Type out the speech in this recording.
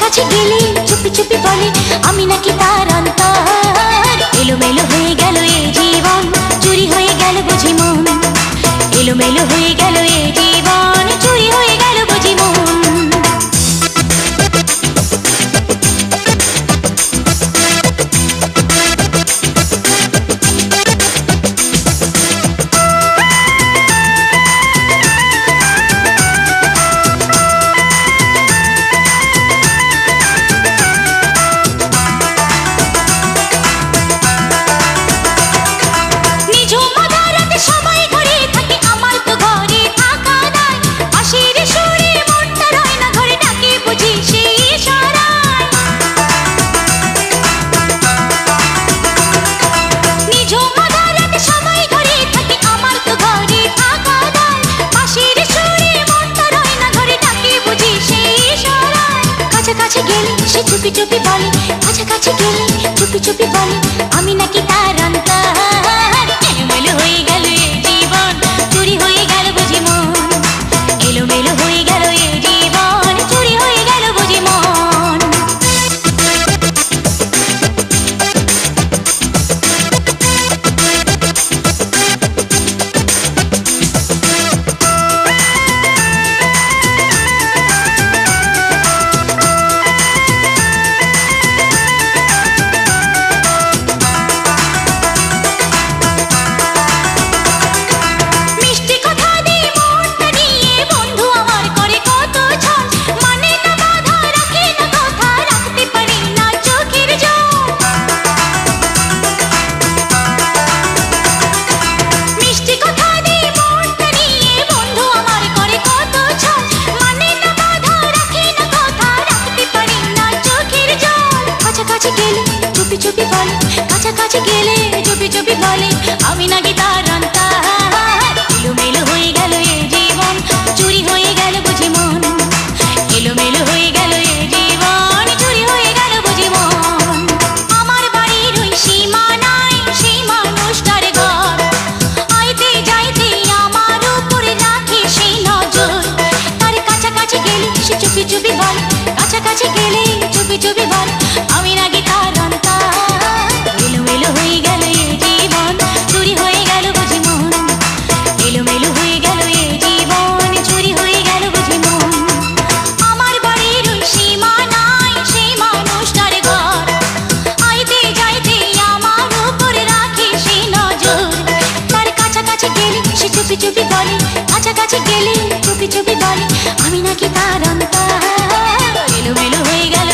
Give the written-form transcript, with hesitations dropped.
কাছে গেলে চুপি চুপি বলে আমি নাকি তার অন্তর। এলোমেলো হয়ে গেল এই জীবন, চুরি হয়ে গেল বুঝি মন। এলোমেলো হয়ে গেল এই জীবন, চুরি হয়ে গেল বুঝি মন। কাছে গেলে সে চুপি চুপি বলে, কাছাকাছি গেলে চুপি চুপি বলে আমি নাকি তার অন্তর। এলোমেলো হয়ে গেল এই জীবন, চুরি হয়ে গেল বুঝি মন। এলোমেলো হয়ে গেল এই জীবন, চুরি হয়ে গেল বুঝি মন। চুপি চুপি বলে, কাছাকাছি গেলে চুপি চুপি বলে আমি নাকি তার অন্তর। এলোমেলো হয়ে গেল এই জীবন, চুরি হয়ে গেল বুঝি মন। এলোমেলো হয়ে গেল এই জীবন, চুরি হয়ে গেল বুঝি মন। আমার বাড়ির ওই সীমানায় সেই মানুষটার ঘর, আইতে যাইতে আমার উপরে রাখে সেই নজর। তার কাছাকাছি গেলে সে চুপি চুপি বলে, কাছাকাছি গেলে চুপি চুপি বলে আমি নাকি তার অন্তর। এলোমেলো হয়ে গেল এই জীবন, চুরি হয়ে গেল বুঝি মন। এলোমেলো হয়ে গেল এই জীবন, চুরি হয়ে গেল বুঝি মন। আমার বাড়ির ওই সীমানায় সেই মানুষটার ঘর, আইতে যাইতে আমার উপরে রাখে সেই নজর। তার কাছাকাছি গেলে সে চুপি চুপি বলে, কাছাকাছি গেলে চুপি চুপি বলে আমি নাকি তার অন্তর। এলোমেলো হয়ে গেল